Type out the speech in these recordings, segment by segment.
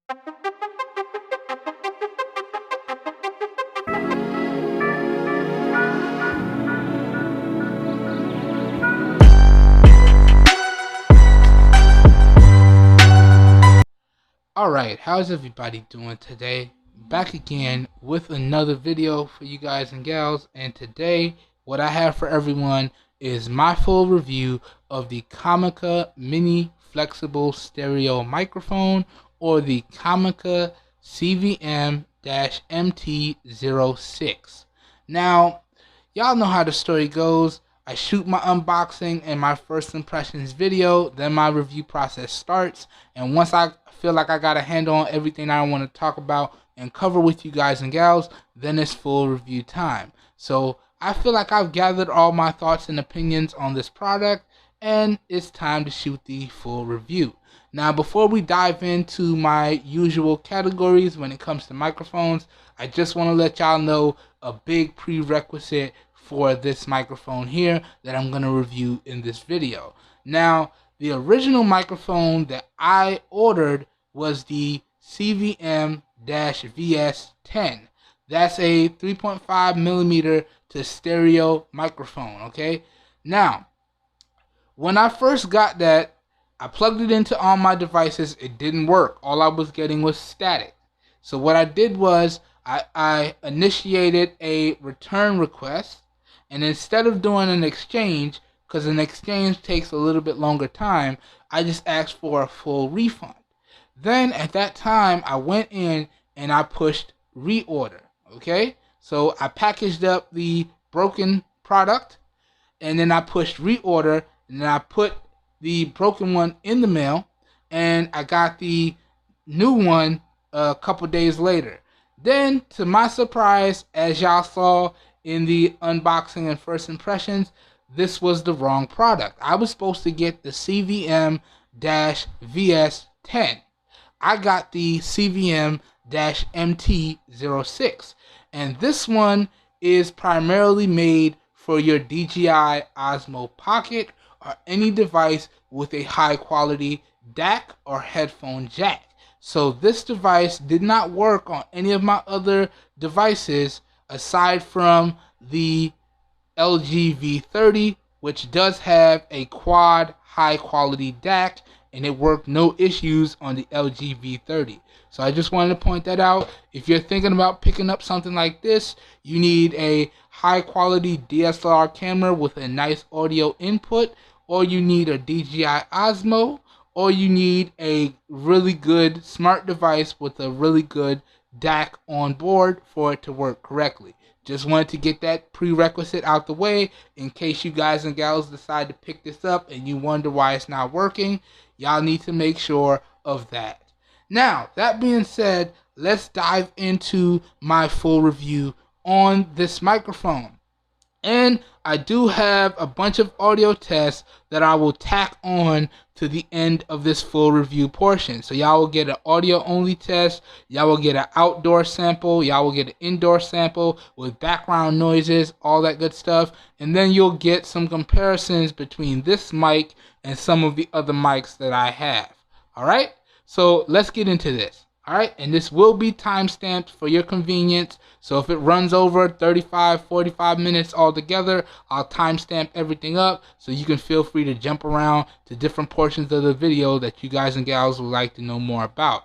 Alright, how's everybody doing today? Back again with another video for you guys and gals, and today what I have for everyone is my full review of the Comica Mini Flexible Stereo Microphone, or the Comica CVM-MT06. Now, y'all know how the story goes. I shoot my unboxing and my first impressions video, then my review process starts, and once I feel like I got a handle on everything I want to talk about and cover with you guys and gals, then it's full review time. So I feel like I've gathered all my thoughts and opinions on this product, and it's time to shoot the full review. Now, before we dive into my usual categories when it comes to microphones, I just want to let y'all know a big prerequisite for this microphone here that I'm going to review in this video. Now, the original microphone that I ordered was the CVM-VS10. That's a 3.5mm to stereo microphone, okay? Now, when I first got that, I plugged it into all my devices. It didn't work. All I was getting was static. So what I did was I initiated a return request, and instead of doing an exchange, because an exchange takes a little bit longer time, I just asked for a full refund. Then at that time, I went in and I pushed reorder, okay? So I packaged up the broken product, and then I pushed reorder, and then I put the broken one in the mail, and I got the new one a couple days later. Then, to my surprise, as y'all saw in the unboxing and first impressions, this was the wrong product. I was supposed to get the CVM-VS10. I got the CVM-MT06. And this one is primarily made for your DJI Osmo Pocket or any device with a high quality DAC or headphone jack. So this device did not work on any of my other devices aside from the LG V30, which does have a quad high quality DAC, and it worked no issues on the LG V30. So I just wanted to point that out. If you're thinking about picking up something like this, you need a high quality DSLR camera with a nice audio input, or you need a DJI Osmo, or you need a really good smart device with a really good DAC on board for it to work correctly. Just wanted to get that prerequisite out the way in case you guys and gals decide to pick this up and you wonder why it's not working. Y'all need to make sure of that. Now, that being said, let's dive into my full review on this microphone. And I do have a bunch of audio tests that I will tack on to the end of this full review portion. So y'all will get an audio only test, y'all will get an outdoor sample, y'all will get an indoor sample with background noises, all that good stuff. And then you'll get some comparisons between this mic and some of the other mics that I have. Alright, so let's get into this. Alright, and this will be time-stamped for your convenience, so if it runs over 35-45 minutes altogether, I'll timestamp everything up so you can feel free to jump around to different portions of the video that you guys and gals would like to know more about.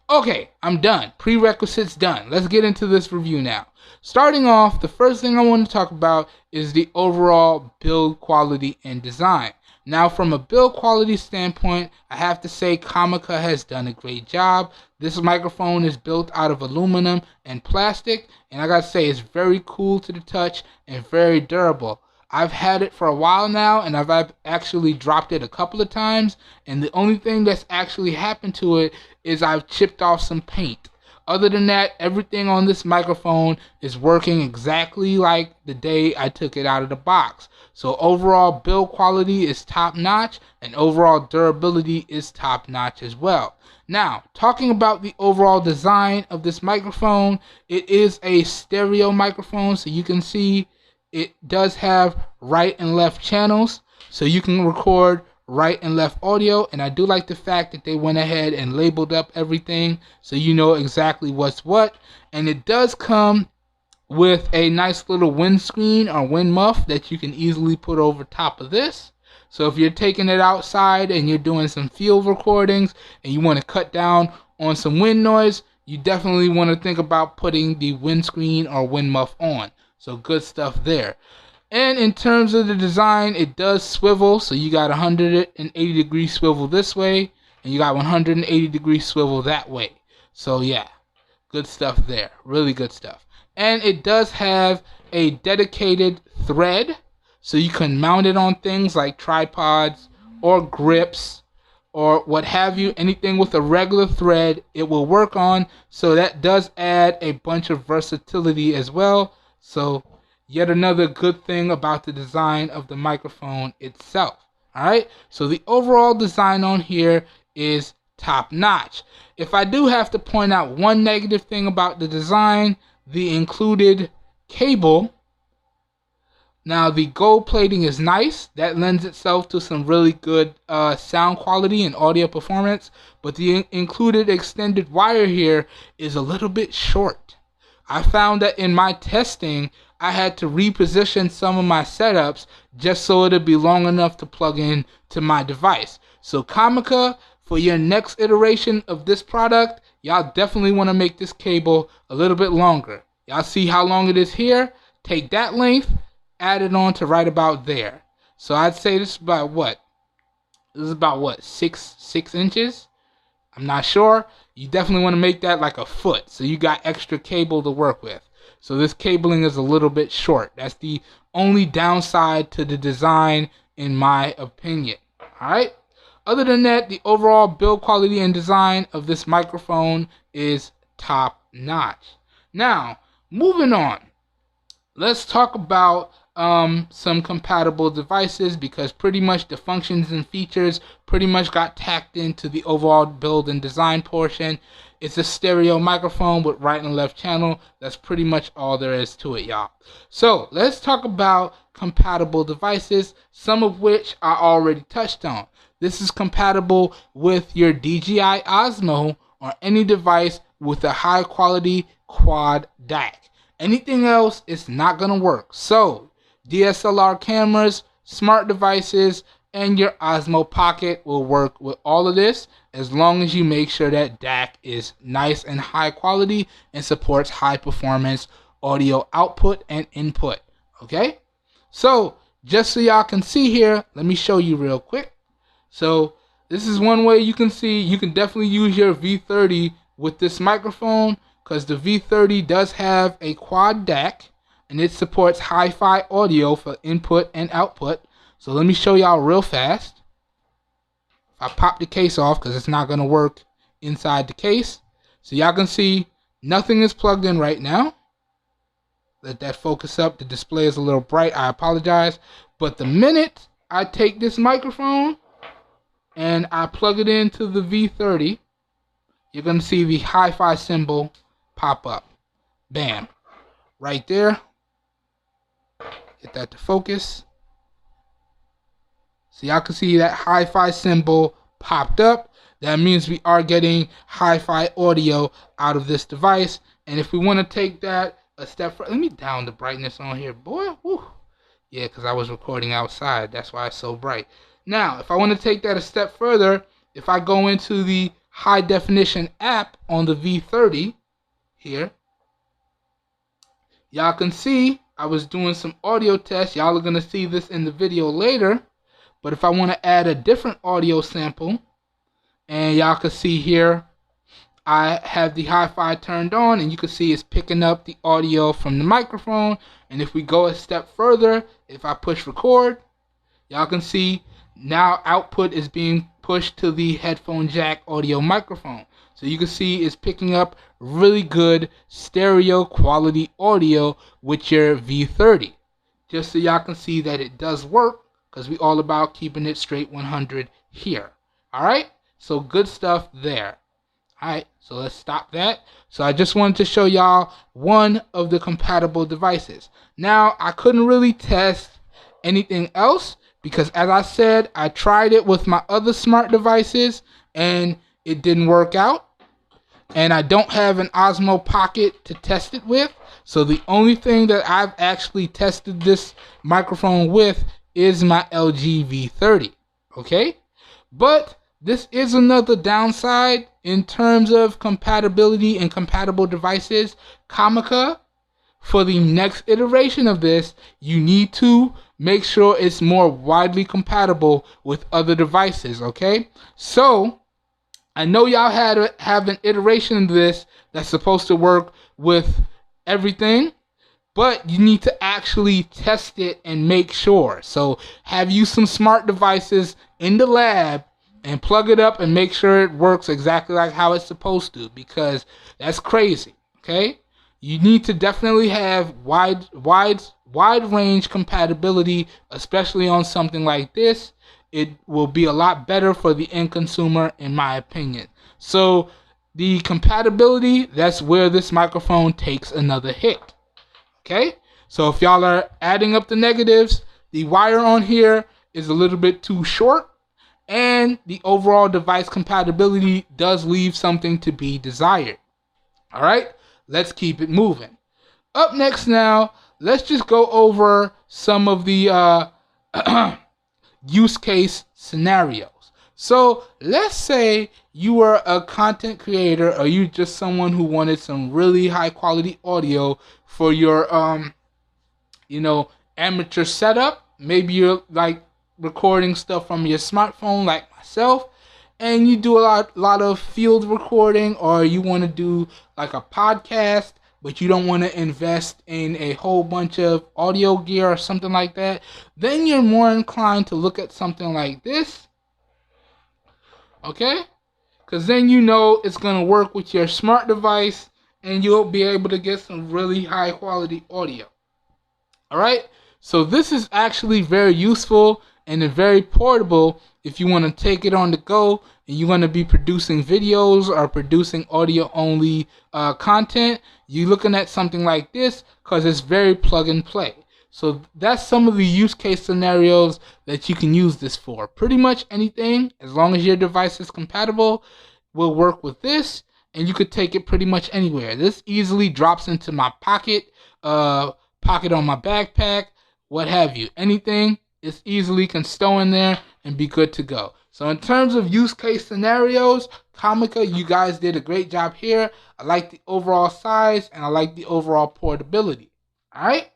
Okay, I'm done. Prerequisites done. Let's get into this review now. Starting off, the first thing I want to talk about is the overall build quality and design. Now, from a build quality standpoint, I have to say Comica has done a great job. This microphone is built out of aluminum and plastic, and I gotta say it's very cool to the touch and very durable. I've had it for a while now, and I've actually dropped it a couple of times, and the only thing that's actually happened to it is I've chipped off some paint. Other than that, everything on this microphone is working exactly like the day I took it out of the box. So overall build quality is top notch, and overall durability is top notch as well. Now, talking about the overall design of this microphone, it is a stereo microphone, so you can see it does have right and left channels, so you can record right and left audio, and I do like the fact that they went ahead and labeled up everything so you know exactly what's what. And it does come with a nice little windscreen or wind muff that you can easily put over top of this. So if you're taking it outside and you're doing some field recordings and you want to cut down on some wind noise, you definitely want to think about putting the windscreen or wind muff on. So good stuff there. And in terms of the design, it does swivel. So you got 180 degree swivel this way, and you got 180 degree swivel that way. So yeah, good stuff there. Really good stuff. And it does have a dedicated thread, so you can mount it on things like tripods or grips or what have you. Anything with a regular thread, it will work on. So that does add a bunch of versatility as well. So yet another good thing about the design of the microphone itself. Alright, so the overall design on here is top notch. If I do have to point out one negative thing about the design, the included cable. Now the gold plating is nice. That lends itself to some really good sound quality and audio performance. But the included extended wire here is a little bit short. I found that in my testing, I had to reposition some of my setups just so it'd be long enough to plug in to my device. So Comica, for your next iteration of this product, y'all definitely want to make this cable a little bit longer. Y'all see how long it is here? Take that length, add it on to right about there. So I'd say this is about what? This is about what? 6 inches? I'm not sure. You definitely want to make that like a foot, so you got extra cable to work with. So this cabling is a little bit short. That's the only downside to the design, in my opinion. Alright? Other than that, the overall build quality and design of this microphone is top notch. Now, moving on. Let's talk about some compatible devices, because pretty much the functions and features pretty much got tacked into the overall build and design portion. It's a stereo microphone with right and left channel. That's pretty much all there is to it, y'all. So let's talk about compatible devices, some of which I already touched on. This is compatible with your DJI Osmo or any device with a high quality quad DAC. Anything else is not going to work. So DSLR cameras, smart devices, and your Osmo Pocket will work with all of this, as long as you make sure that DAC is nice and high quality and supports high performance audio output and input. Okay? So just so y'all can see here, let me show you real quick. So this is one way you can see. You can definitely use your V30 with this microphone, because the V30 does have a quad DAC and it supports hi-fi audio for input and output. So let me show y'all real fast. If I pop the case off, because it's not going to work inside the case. So y'all can see nothing is plugged in right now. Let that focus up. The display is a little bright. I apologize. But the minute I take this microphone and I plug it into the V30, you're going to see the hi-fi symbol pop up. Bam. Right there. Get that to focus. So y'all can see that hi-fi symbol popped up. That means we are getting hi-fi audio out of this device. And if we want to take that a step further, let me down the brightness on here, boy. Woo. Yeah, because I was recording outside. That's why it's so bright. Now, if I want to take that a step further, if I go into the high definition app on the V30 here, y'all can see I was doing some audio tests. Y'all are going to see this in the video later. But if I want to add a different audio sample, and y'all can see here, I have the hi-fi turned on, and you can see it's picking up the audio from the microphone. And if we go a step further, if I push record, y'all can see now output is being pushed to the headphone jack audio microphone. So you can see it's picking up really good stereo quality audio with your V30. Just so y'all can see that it does work, because we all about keeping it straight 100 here. Alright, so good stuff there. Alright, so let's stop that. So I just wanted to show y'all one of the compatible devices. Now, I couldn't really test anything else because as I said, I tried it with my other smart devices and it didn't work out. And I don't have an Osmo Pocket to test it with. So the only thing that I've actually tested this microphone with is my LG V30. Okay? But this is another downside in terms of compatibility and compatible devices. Comica, for the next iteration of this, you need to make sure it's more widely compatible with other devices. Okay? So I know y'all have an iteration of this that's supposed to work with everything, but you need to actually test it and make sure. So have you some smart devices in the lab and plug it up and make sure it works exactly like how it's supposed to, because that's crazy. Okay? You need to definitely have wide range compatibility, especially on something like this. It will be a lot better for the end consumer, in my opinion. So the compatibility, that's where this microphone takes another hit. Okay? So if y'all are adding up the negatives, the wire on here is a little bit too short, and the overall device compatibility does leave something to be desired. All right? Let's keep it moving. Up next now, let's just go over some of the use case scenarios. So let's say you are a content creator, or you just someone who wanted some really high quality audio for your amateur setup. Maybe you're like recording stuff from your smartphone like myself, and you do a lot of field recording, or you want to do like a podcast, but you don't want to invest in a whole bunch of audio gear or something like that, then you're more inclined to look at something like this. Okay? Because then you know it's going to work with your smart device, and you'll be able to get some really high quality audio. Alright? So this is actually very useful and very portable if you want to take it on the go and you want to be producing videos or producing audio only content. You're looking at something like this because it's very plug and play. So that's some of the use case scenarios that you can use this for. Pretty much anything, as long as your device is compatible, will work with this, and you could take it pretty much anywhere. This easily drops into my pocket on my backpack, what have you. Anything, it's easily can stow in there and be good to go. So in terms of use case scenarios, Comica, you guys did a great job here. I like the overall size, and I like the overall portability. Alright?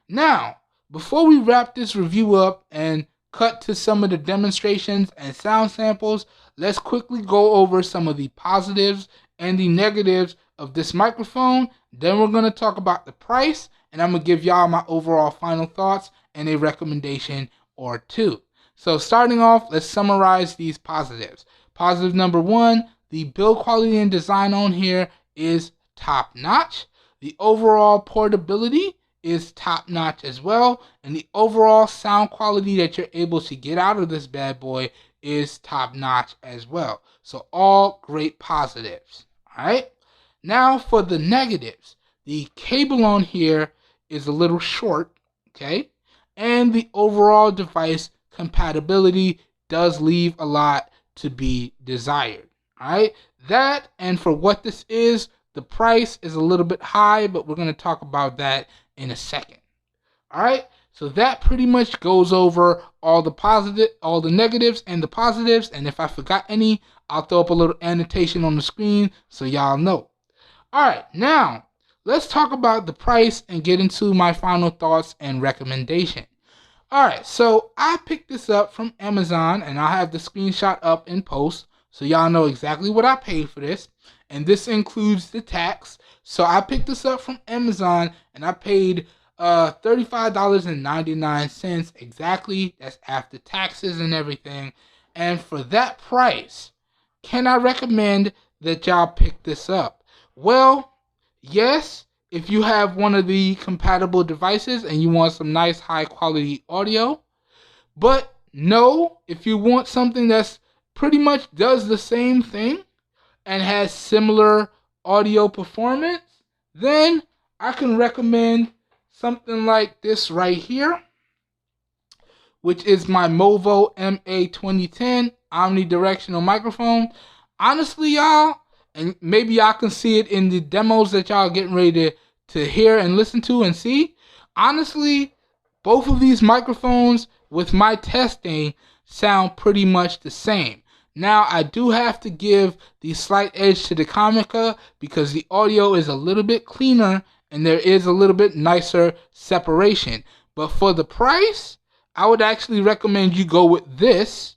Now, before we wrap this review up and cut to some of the demonstrations and sound samples, let's quickly go over some of the positives and the negatives of this microphone. Then we're going to talk about the price, and I'm going to give y'all my overall final thoughts and a recommendation or two. So starting off, let's summarize these positives. Positive number one, the build quality and design on here is top notch. The overall portability is top notch as well, and the overall sound quality that you're able to get out of this bad boy is top notch as well. So all great positives. Alright, now for the negatives. The cable on here is a little short, okay, and the overall device compatibility does leave a lot to be desired. Alright, that, and for what this is, the price is a little bit high, but we're going to talk about that in a second. Alright, so that pretty much goes over all the negatives and the positives, and if I forgot any, I'll throw up a little annotation on the screen so y'all know. Alright, now let's talk about the price and get into my final thoughts and recommendation. Alright, so I picked this up from Amazon, and I'll have the screenshot up in post so y'all know exactly what I paid for this, and this includes the tax. So I picked this up from Amazon, and I paid $35.99 exactly. That's after taxes and everything. And for that price, can I recommend that y'all pick this up? Well, yes, if you have one of the compatible devices and you want some nice high quality audio. But no, if you want something that's pretty much does the same thing and has similar audio performance, then I can recommend something like this right here, which is my MOVO MA2010 omnidirectional microphone. Honestly, y'all, and maybe y'all can see it in the demos that y'all getting ready to hear and listen to and see. Honestly, both of these microphones with my testing sound pretty much the same. Now, I do have to give the slight edge to the Comica because the audio is a little bit cleaner and there is a little bit nicer separation. But for the price, I would actually recommend you go with this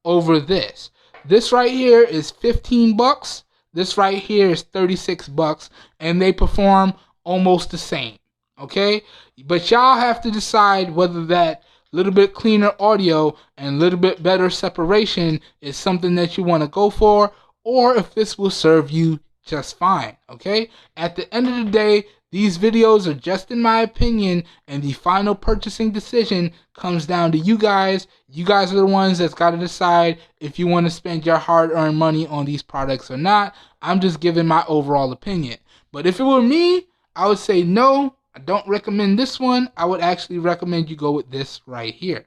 over this. This right here is 15 bucks. This right here is 36 bucks, and they perform almost the same. Okay? But y'all have to decide whether that little bit cleaner audio and a little bit better separation is something that you want to go for, or if this will serve you just fine. Okay? At the end of the day, these videos are just in my opinion, and the final purchasing decision comes down to you guys. You guys are the ones that's got to decide if you want to spend your hard-earned money on these products or not. I'm just giving my overall opinion. But if it were me, I would say no, I don't recommend this one. I would actually recommend you go with this right here.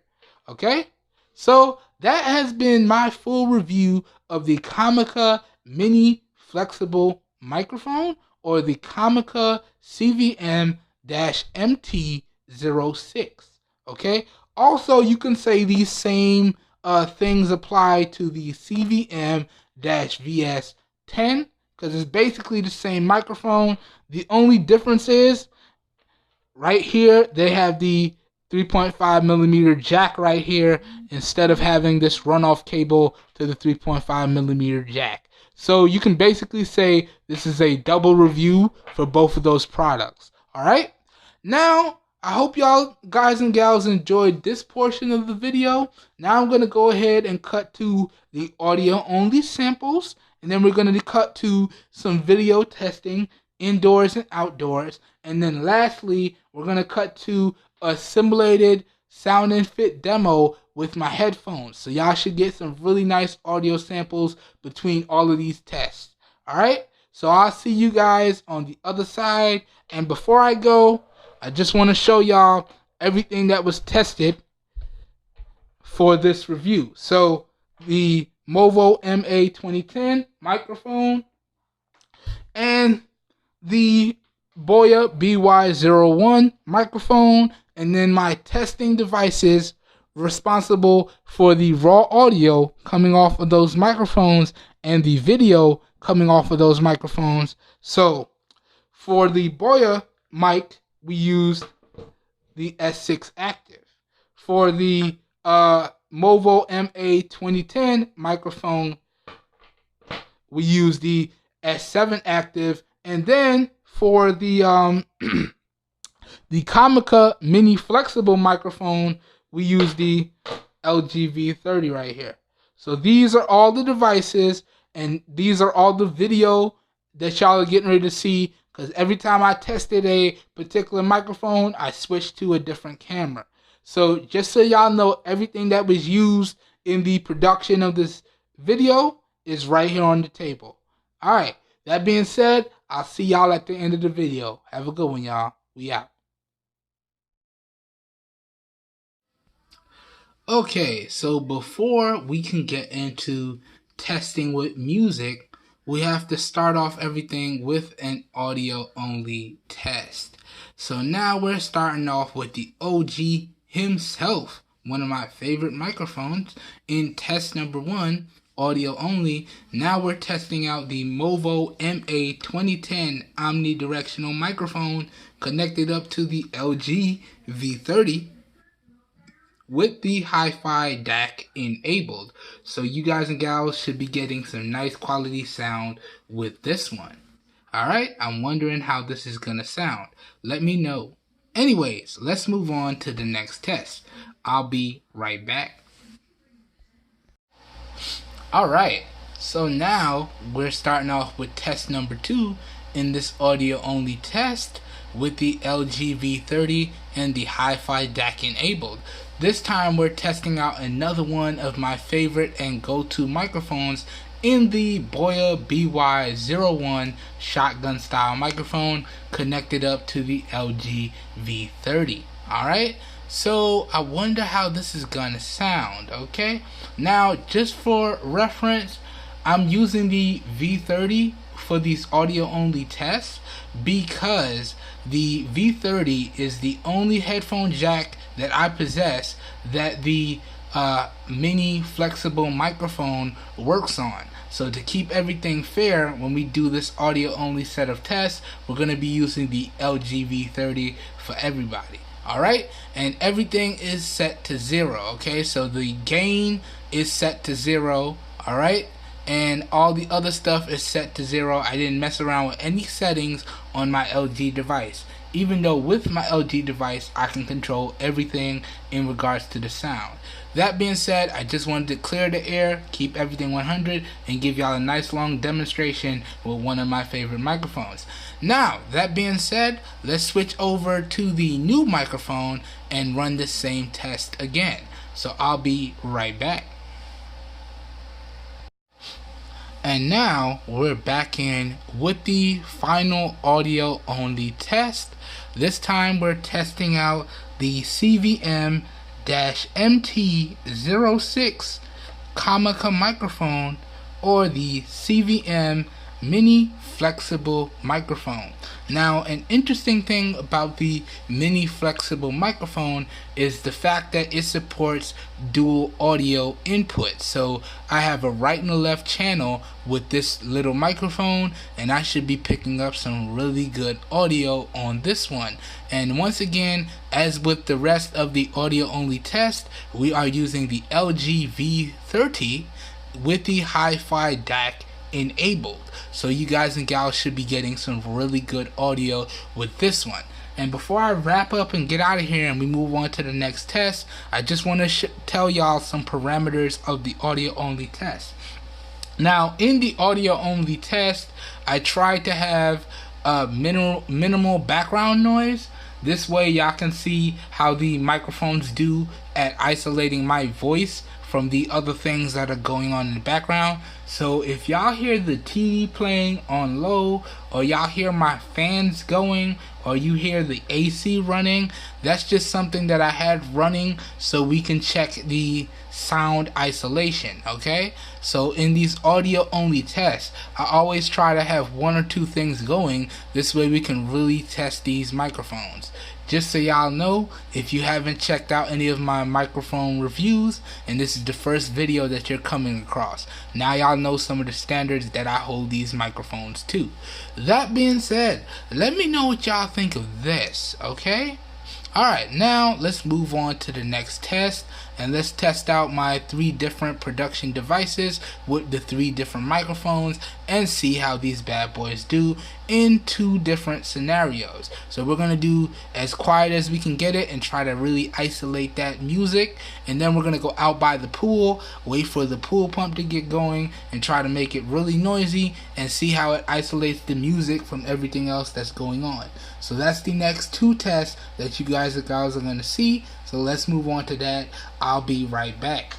Okay? So that has been my full review of the Comica Mini Flexible Microphone, or the Comica CVM-MT06. Okay? Also, you can say these same things apply to the CVM-VS10 because it's basically the same microphone. The only difference is right here they have the 3.5 millimeter jack right here instead of having this runoff cable to the 3.5 millimeter jack. So you can basically say this is a double review for both of those products. Alright? Now, I hope y'all guys and gals enjoyed this portion of the video. Now I'm going to go ahead and cut to the audio only samples. And then we're going to cut to some video testing indoors and outdoors. And then lastly, we're going to cut to a simulated sound and fit demo with my headphones. So y'all should get some really nice audio samples between all of these tests. Alright? So I'll see you guys on the other side. And before I go, I just want to show y'all everything that was tested for this review. So the MOVO MA2010 microphone and the Boya BY01 microphone, and then my testing devices responsible for the raw audio coming off of those microphones and the video coming off of those microphones. So for the Boya mic, we used the S6 Active. For the MOVO MA2010 microphone, we used the S7 Active. And then for the the Comica Mini Flexible microphone, we use the LG V30 right here. So these are all the devices, and these are all the video that y'all are getting ready to see, because every time I tested a particular microphone, I switched to a different camera. So just so y'all know, everything that was used in the production of this video is right here on the table. Alright, that being said, I'll see y'all at the end of the video. Have a good one, y'all. We out. Okay, so before we can get into testing with music, we have to start off everything with an audio only test. So now we're starting off with the OG himself, one of my favorite microphones, in test number 1, audio only. Now we're testing out the MOVO MA2010 omnidirectional microphone connected up to the LG V30 with the hi-fi DAC enabled. So you guys and gals should be getting some nice quality sound with this one. Alright, I'm wondering how this is gonna sound. Let me know. Anyways, let's move on to the next test. I'll be right back. Alright, so now we're starting off with test number 2 in this audio only test with the LG V30 and the hi-fi DAC enabled. This time we're testing out another one of my favorite and go-to microphones in the Boya BY01 shotgun style microphone connected up to the LG V30. Alright, So I wonder how this is gonna sound. Okay, now just for reference, I'm using the V30 for these audio only tests because the V30 is the only headphone jack that I possess that the mini flexible microphone works on. So to keep everything fair, when we do this audio only set of tests, we're going to be using the LG V30 for everybody. Alright, and everything is set to 0. Okay, so the gain is set to 0. Alright, and all the other stuff is set to 0. I didn't mess around with any settings on my LG device, even though with my LG device I can control everything in regards to the sound. That being said, I just wanted to clear the air, keep everything 100, and give y'all a nice long demonstration with one of my favorite microphones. Now, that being said, let's switch over to the new microphone and run the same test again. So I'll be right back. And now we're back in with the final audio only test. This time we're testing out the CVM-MT06 Comica microphone, or the CVM mini flexible microphone. Now, an interesting thing about the mini flexible microphone is the fact that it supports dual audio input. So I have a right and a left channel with this little microphone, and I should be picking up some really good audio on this one. And once again, as with the rest of the audio only test, we are using the LG V30 with the hi-fi DAC enabled. So you guys and gals should be getting some really good audio with this one. And before I wrap up and get out of here and we move on to the next test, I just want to tell y'all some parameters of the audio only test. Now, in the audio only test, I tried to have minimal background noise. This way y'all can see how the microphones do at isolating my voice from the other things that are going on in the background. So if y'all hear the TV playing on low, or y'all hear my fans going, or you hear the AC running, that's just something that I had running so we can check the sound isolation. Okay, so in these audio only tests, I always try to have one or two things going. This way we can really test these microphones. Just so y'all know, if you haven't checked out any of my microphone reviews, and this is the first video that you're coming across, now y'all know some of the standards that I hold these microphones to. That being said, let me know what y'all think of this, okay? Alright, now let's move on to the next test, and let's test out my 3 different production devices with the 3 different microphones and see how these bad boys do in 2 different scenarios. So we're going to do as quiet as we can get it and try to really isolate that music, and then we're going to go out by the pool, wait for the pool pump to get going and try to make it really noisy and see how it isolates the music from everything else that's going on. So that's the next 2 tests that you guys are going to see. So let's move on to that. I'll be right back.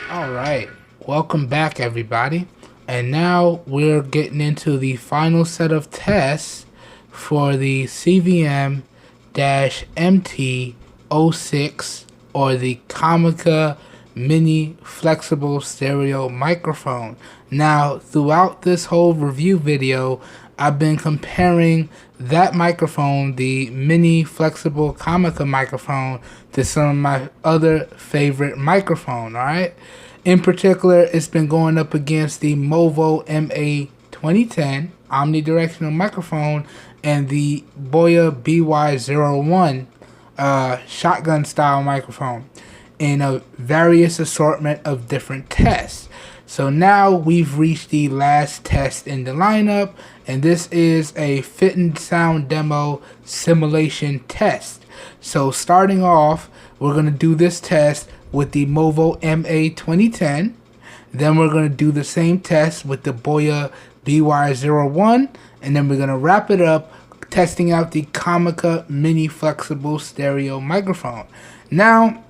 Alright, welcome back everybody, and now we're getting into the final set of tests for the CVM-MT06 or the Comica Mini Flexible Stereo Microphone. Now, throughout this whole review video, I've been comparing that microphone, the Mini Flexible Comica microphone, to some of my other favorite microphone, alright? In particular, it's been going up against the MOVO MA2010 omnidirectional microphone and the Boya BY01 shotgun style microphone in a various assortment of different tests. So now we've reached the last test in the lineup, and this is a fit and sound demo simulation test. So starting off, we're going to do this test with the MOVO MA2010. Then we're going to do the same test with the Boya BY01, and then we're going to wrap it up testing out the Comica Mini Flexible Stereo Microphone. Now,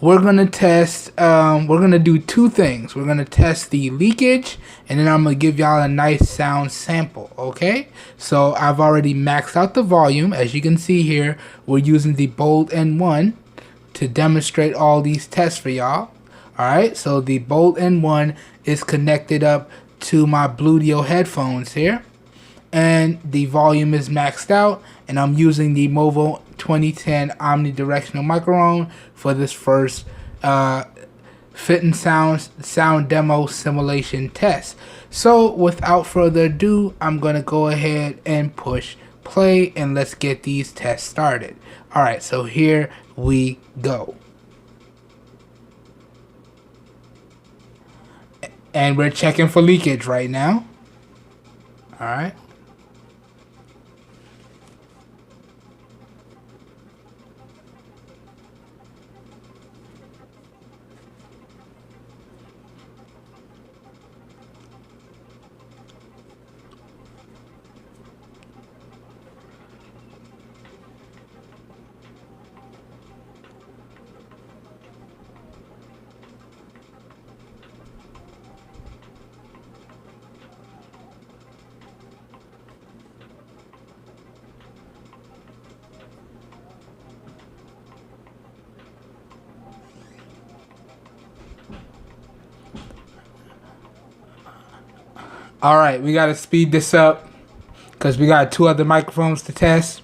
we're going to test, we're going to do two things. We're going to test the leakage, and then I'm going to give y'all a nice sound sample, okay? So I've already maxed out the volume. As you can see here, we're using the Bold N1 to demonstrate all these tests for y'all. Alright, so the Bold N1 is connected up to my Bluetooth headphones here, and the volume is maxed out, and I'm using the MOVO 2010 omnidirectional microphone for this first fit and sound demo simulation test. So without further ado, I'm gonna go ahead and push play, and let's get these tests started. Alright, so here we go. And we're checking for leakage right now. Alright. Alright, we gotta speed this up because we got two other microphones to test.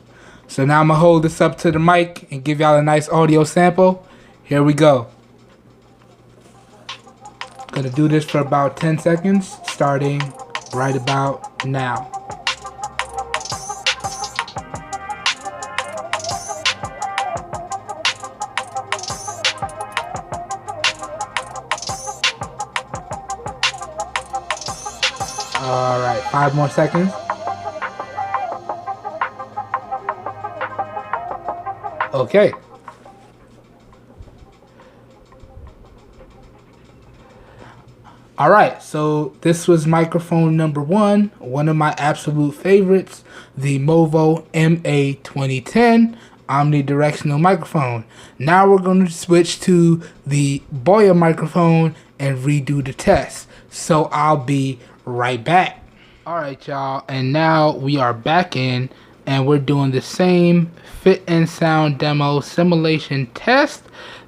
So now I'm gonna hold this up to the mic and give y'all a nice audio sample. Here we go. Gonna do this for about 10 seconds, starting right about now. Alright, 5 more seconds. Okay. Alright, so this was microphone number one of my absolute favorites, the MOVO MA2010 omnidirectional microphone. Now we're going to switch to the Boya microphone and redo the test. So I'll be right back. Alright y'all, and now we are back in and we're doing the same fit and sound demo simulation test.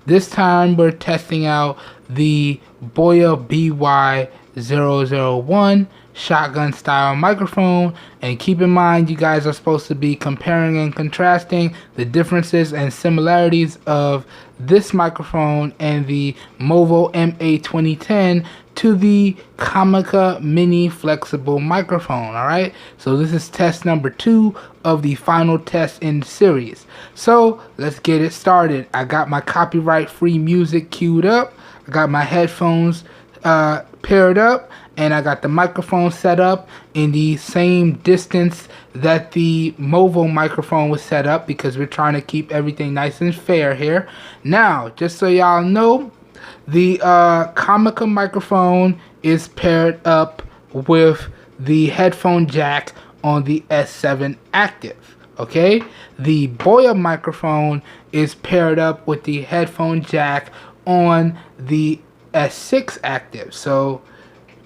This time we're testing out the Boya BY001 shotgun style microphone. And keep in mind, you guys are supposed to be comparing and contrasting the differences and similarities of this microphone and the MOVO MA2010 to the Comica mini flexible microphone. Alright, so this is test number 2 of the final test in the series. So let's get it started. I got my copyright free music queued up, I got my headphones paired up, and I got the microphone set up in the same distance that the MOVO microphone was set up, because we're trying to keep everything nice and fair here. Now, just so y'all know, the Comica microphone is paired up with the headphone jack on the S7 Active. Okay, the Boya microphone is paired up with the headphone jack on the S6 Active. So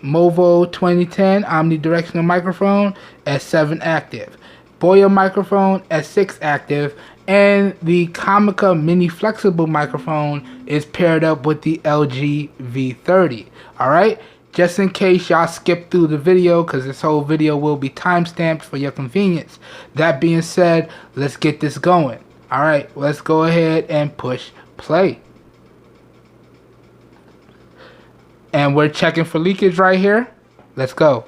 MOVO 2010 omnidirectional microphone, S7 Active. Boya microphone, S6 Active. And the Comica mini flexible microphone is paired up with the LG V30. Alright, just in case y'all skip through the video, because this whole video will be timestamped for your convenience. That being said, let's get this going. Alright, let's go ahead and push play. And we're checking for leakage right here. Let's go.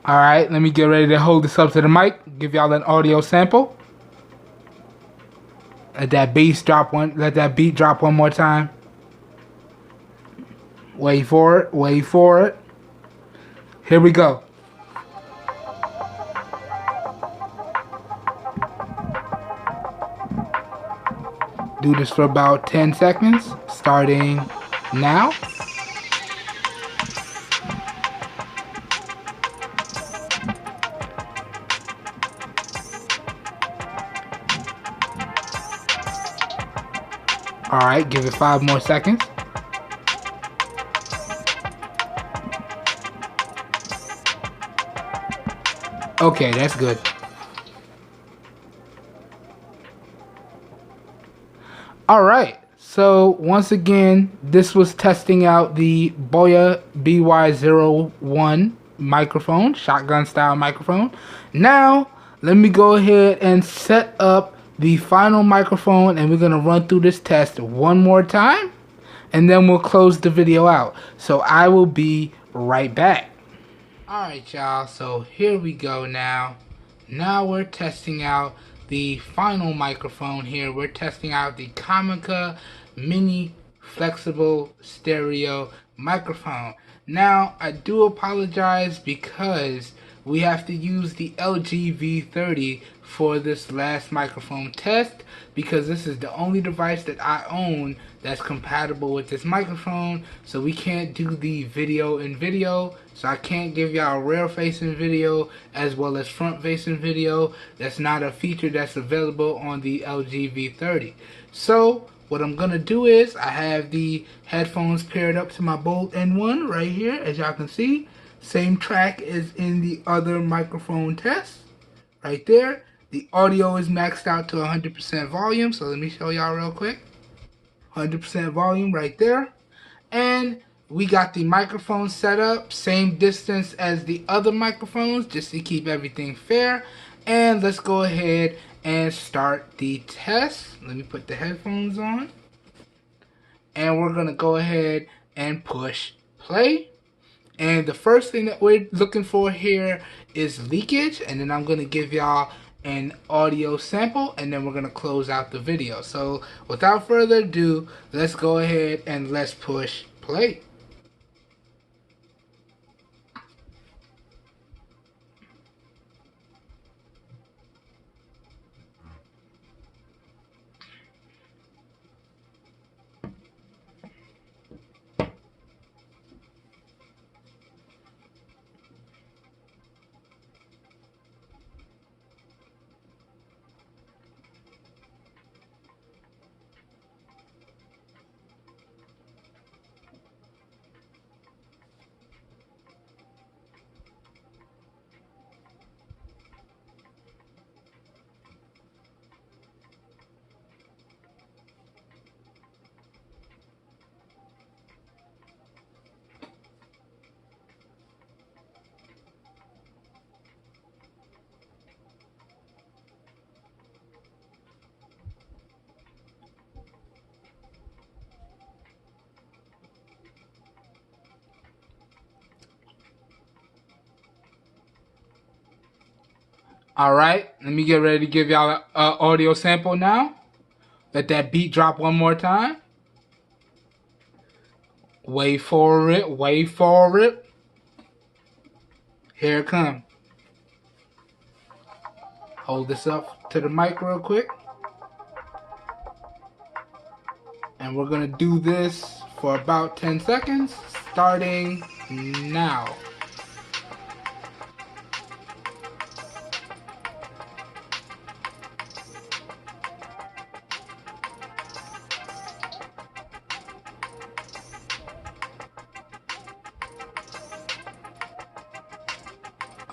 Alright, let me get ready to hold this up to the mic, give y'all an audio sample. Let that beat drop one more time. Wait for it, wait for it. Here we go. Do this for about 10 seconds, starting now. Alright, give it 5 more seconds. Okay, that's good. Alright, so once again, this was testing out the Boya BY01 microphone, shotgun style microphone. Now, let me go ahead and set up the final microphone, and we're going to run through this test one more time, and then we'll close the video out. So I will be right back. Alright y'all, so here we go now. Now we're testing out the final microphone here. We're testing out the Comica mini flexible stereo microphone. Now I do apologize because we have to use the LG V30 for this last microphone test, because this is the only device that I own that's compatible with this microphone. So we can't do the video in video, so I can't give y'all rear facing video as well as front facing video. That's not a feature that's available on the LG V30. So what I'm gonna do is, I have the headphones paired up to my Bolt N1 right here, as y'all can see. Same track as in the other microphone test right there. The audio is maxed out to 100% volume, so let me show y'all real quick. 100% volume right there. And we got the microphone set up, same distance as the other microphones, just to keep everything fair. And let's go ahead and start the test. Let me put the headphones on. And we're going to go ahead and push play. And the first thing that we're looking for here is leakage, and then I'm going to give y'all an audio sample, and then we're going to close out the video. So without further ado, let's go ahead and let's push play. Alright, let me get ready to give y'all an audio sample now. Let that beat drop one more time. Wait for it, wait for it. Here it comes. Hold this up to the mic real quick. And we're going to do this for about 10 seconds, starting now.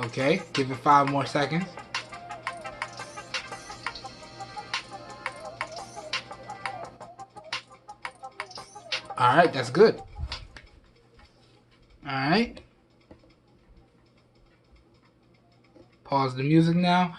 Okay, give it 5 more seconds. Alright, that's good. Alright. Pause the music now.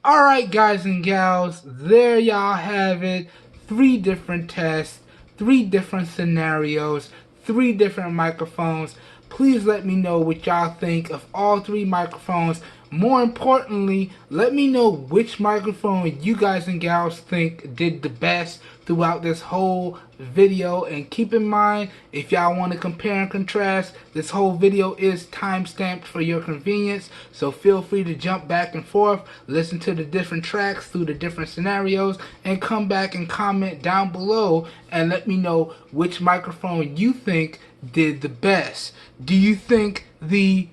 Alright, guys and gals, there y'all have it. 3 different tests, 3 different scenarios, 3 different microphones. Please let me know what y'all think of all 3 microphones. More importantly, let me know which microphone you guys and gals think did the best throughout this whole video. And keep in mind, if y'all want to compare and contrast, this whole video is time-stamped for your convenience. So feel free to jump back and forth, listen to the different tracks through the different scenarios, and come back and comment down below and let me know which microphone you think did the best. Do you think the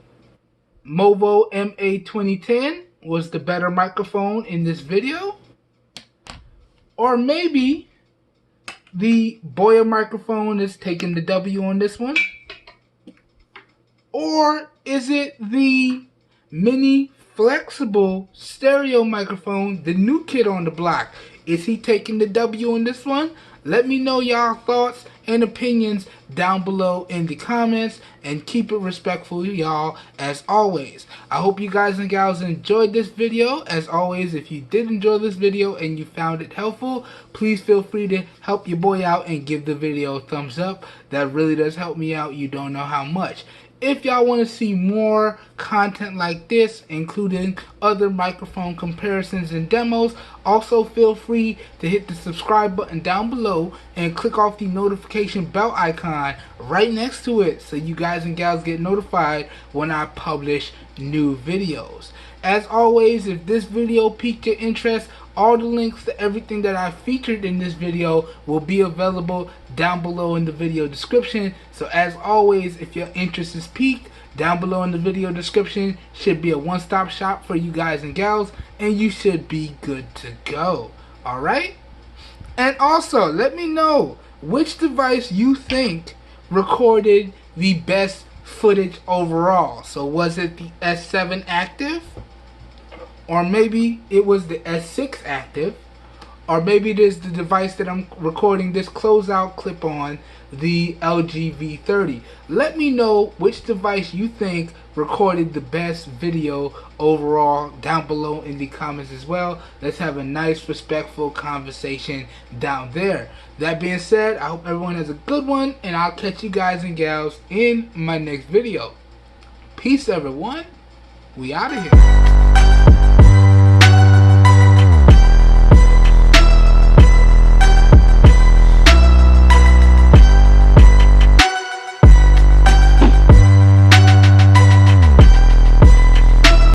MOVO MA2010 was the better microphone in this video? Or maybe the Boya microphone is taking the W on this one? Or is it the mini flexible stereo microphone, the new kid on the block? Is he taking the W on this one? Let me know y'all thoughts and opinions down below in the comments, and keep it respectful, y'all, as always. I hope you guys and gals enjoyed this video. As always, if you did enjoy this video and you found it helpful, please feel free to help your boy out and give the video a thumbs up. That really does help me out. You don't know how much. If y'all want to see more content like this, including other microphone comparisons and demos, also feel free to hit the subscribe button down below and click off the notification bell icon right next to it so you guys and gals get notified when I publish new videos. As always, if this video piqued your interest, all the links to everything that I featured in this video will be available down below in the video description. So as always, if your interest is piqued, down below in the video description should be a one-stop shop for you guys and gals, and you should be good to go. Alright? And also, let me know which device you think recorded the best footage overall. So was it the S7 Active? Or maybe it was the S6 Active, or maybe it is the device that I'm recording this closeout clip on, the LG V30. Let me know which device you think recorded the best video overall down below in the comments as well. Let's have a nice, respectful conversation down there. That being said, I hope everyone has a good one, and I'll catch you guys and gals in my next video. Peace, everyone. We out of here.